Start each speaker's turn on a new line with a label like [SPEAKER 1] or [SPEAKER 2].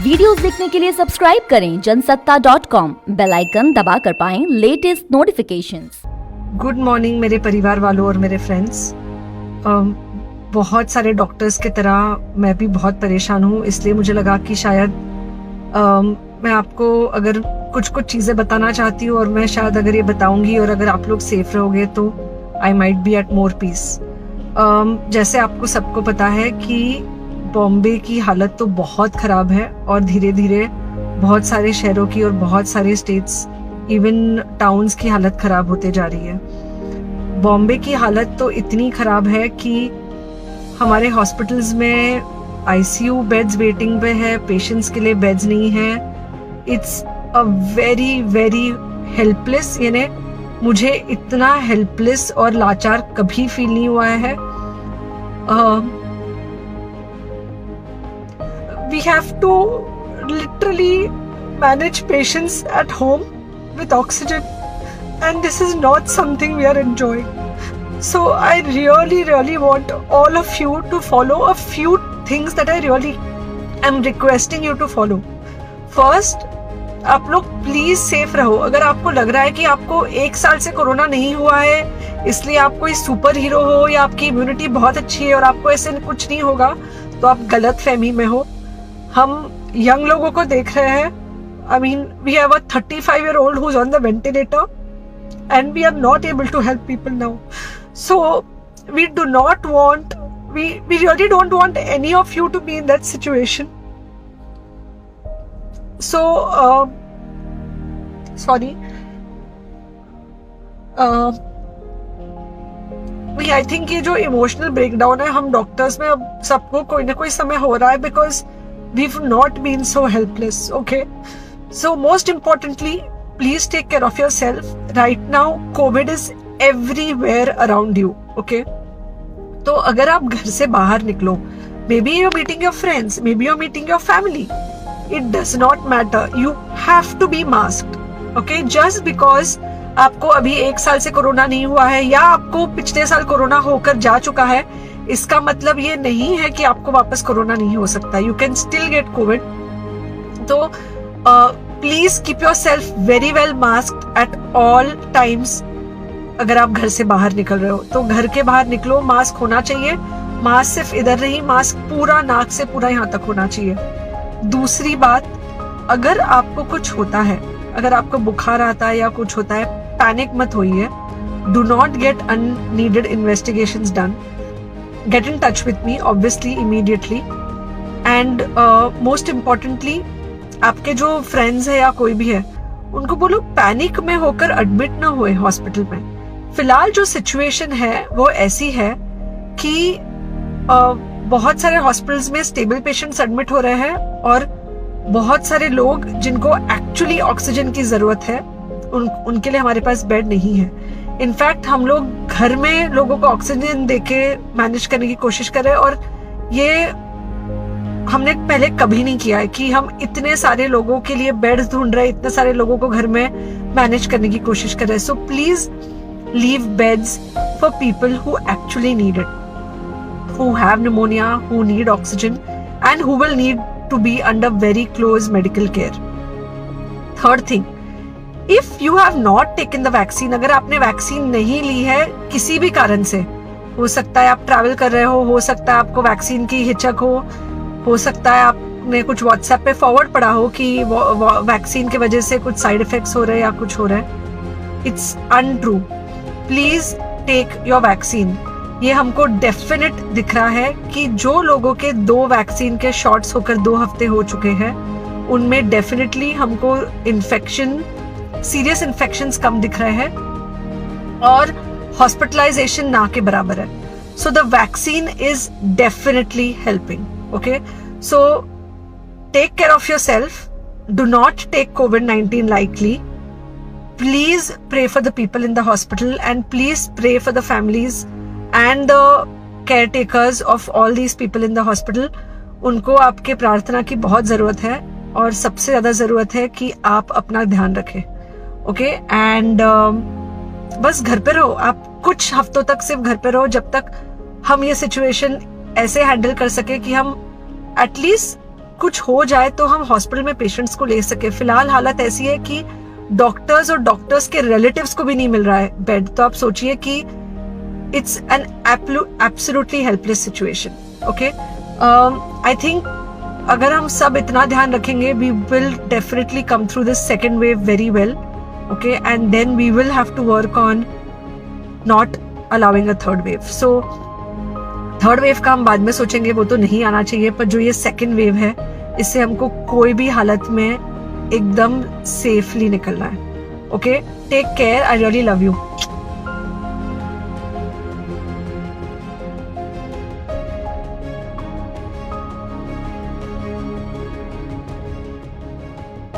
[SPEAKER 1] Videos देखने के लिए सब्सक्राइब करें जनसत्ता.com, बेल आइकन दबाकर पाएं लेटेस्ट नोटिफिकेशंस।
[SPEAKER 2] गुड मॉर्निंग मेरे परिवार वालों और मेरे फ्रेंड्स। बहुत सारे डॉक्टर्स की तरह मैं भी बहुत परेशान हूँ, इसलिए मुझे लगा कि शायद मैं आपको अगर कुछ चीज़ें बताना चाहती हूँ और मैं शायद अगर ये बताऊंगी और अगर आप लोग सेफ रहोगे तो I might be at more peace. जैसे आपको सबको पता है कि बॉम्बे की हालत तो बहुत ख़राब है और धीरे धीरे बहुत सारे शहरों की और बहुत सारे स्टेट्स इवन टाउन्स की हालत ख़राब होते जा रही है। बॉम्बे की हालत तो इतनी ख़राब है कि हमारे हॉस्पिटल्स में आईसीयू बेड्स वेटिंग पे है, पेशेंट्स के लिए बेड्स नहीं है। It's a very very helpless, यानी मुझे इतना हेल्पलेस और लाचार कभी फील नहीं हुआ है। We have to literally manage patients at home with oxygen, and this is not something we are enjoying. So I really want all of you to follow a few things that I really am requesting you to follow. First, आप लोग please safe रहो। अगर आपको लग रहा है कि आपको 1 साल से कोरोना नहीं हुआ है इसलिए आप कोई सुपर हीरो हो या आपकी इम्यूनिटी बहुत अच्छी है और आपको ऐसे कुछ नहीं होगा, तो आप गलत फहमी में हो। हम यंग लोगों को देख रहे हैं। I mean we have a 35-year-old who's on the ventilator and we are not able to help people now. So we really don't want any of you to be in that situation. So sorry. I think ये जो emotional breakdown है हम doctors में अब सबको कोई ना कोई समय हो रहा है, because we've not been so helpless. Okay, so most importantly, please take care of yourself. Right now COVID is everywhere around you. Okay, तो अगर आप घर से बाहर निकलो, maybe you're meeting your friends, maybe you're meeting your family, it does not matter, you have to be masked. Okay, just because आपको अभी 1 साल से कोरोना नहीं हुआ है या आपको पिछले साल कोरोना होकर जा चुका है, इसका मतलब ये नहीं है कि आपको वापस कोरोना नहीं हो सकता। You can still get covid. तो please keep yourself very well masked at all times. अगर आप घर से बाहर निकल रहे हो तो घर के बाहर निकलो, मास्क होना चाहिए। मास्क सिर्फ इधर नहीं, मास्क पूरा नाक से पूरा यहाँ तक होना चाहिए। दूसरी बात, अगर आपको कुछ होता है, अगर आपको बुखार आता है या कुछ होता है, पैनिक मत होइए। Do not get unneeded investigations done. Get in touch with me obviously immediately, and most importantly आपके जो फ्रेंड्स है या कोई भी है उनको बोलो पैनिक में होकर एडमिट ना हुए हॉस्पिटल में। फिलहाल जो सिचुएशन है वो ऐसी है कि बहुत सारे हॉस्पिटल्स में स्टेबल पेशेंट्स एडमिट हो रहे हैं और बहुत सारे लोग जिनको एक्चुअली ऑक्सीजन की जरूरत है उनके लिए हमारे पास बेड नहीं है। इनफैक्ट हम लोग घर में लोगों को ऑक्सीजन देके मैनेज करने की कोशिश कर रहे हैं और ये हमने पहले कभी नहीं किया है कि हम इतने सारे लोगों के लिए बेड्स ढूंढ रहे हैं, इतने सारे लोगों को घर में मैनेज करने की कोशिश कर रहे हैं। So please leave beds for people who actually need it, who have pneumonia, who need oxygen and who will need to be under very close medical care. Third thing, if you have not taken the vaccine, अगर आपने vaccine नहीं ली है किसी भी कारण से, हो सकता है आप ट्रैवल कर रहे हो सकता है आपको वैक्सीन की हिचक हो सकता है आपने कुछ व्हाट्सएप पे फॉरवर्ड पढ़ा हो कि वैक्सीन की वजह से कुछ साइड इफेक्ट्स हो रहे हैं या कुछ हो रहा है। It's untrue. Please take your vaccine. ये हमको डेफिनेट दिख रहा है कि जो लोगों के 2 वैक्सीन के शॉट्स होकर 2 हफ्ते हो चुके हैं उनमें डेफिनेटली हमको सीरियस इन्फेक्शंस कम दिख रहे हैं और हॉस्पिटलाइजेशन ना के बराबर है। So the vaccine is definitely helping. Okay, so take care of yourself, do not take COVID-19 lightly. Please pray for the people in the hospital and please pray for the families and the caretakers of all these people in the hospital. उनको आपके प्रार्थना की बहुत जरूरत है और सबसे ज्यादा जरूरत है कि आप अपना ध्यान रखें। ओके, एंड बस घर पे रहो। आप कुछ हफ्तों तक सिर्फ घर पे रहो जब तक हम ये सिचुएशन ऐसे हैंडल कर सके कि हम एटलीस्ट कुछ हो जाए तो हम हॉस्पिटल में पेशेंट्स को ले सके। फिलहाल हालत ऐसी है कि डॉक्टर्स और डॉक्टर्स के रिलेटिव्स को भी नहीं मिल रहा है बेड। तो आप सोचिए कि it's an absolutely helpless situation. Okay, I think अगर हम सब इतना ध्यान रखेंगे, we will definitely come through this second wave very well. Okay, and then we will have to work on not allowing a third wave. So third wave का हम बाद में सोचेंगे, वो तो नहीं आना चाहिए, पर जो ये सेकेंड वेव है इससे हमको कोई भी हालत में एकदम सेफली निकलना है। Okay, take care, I really love you.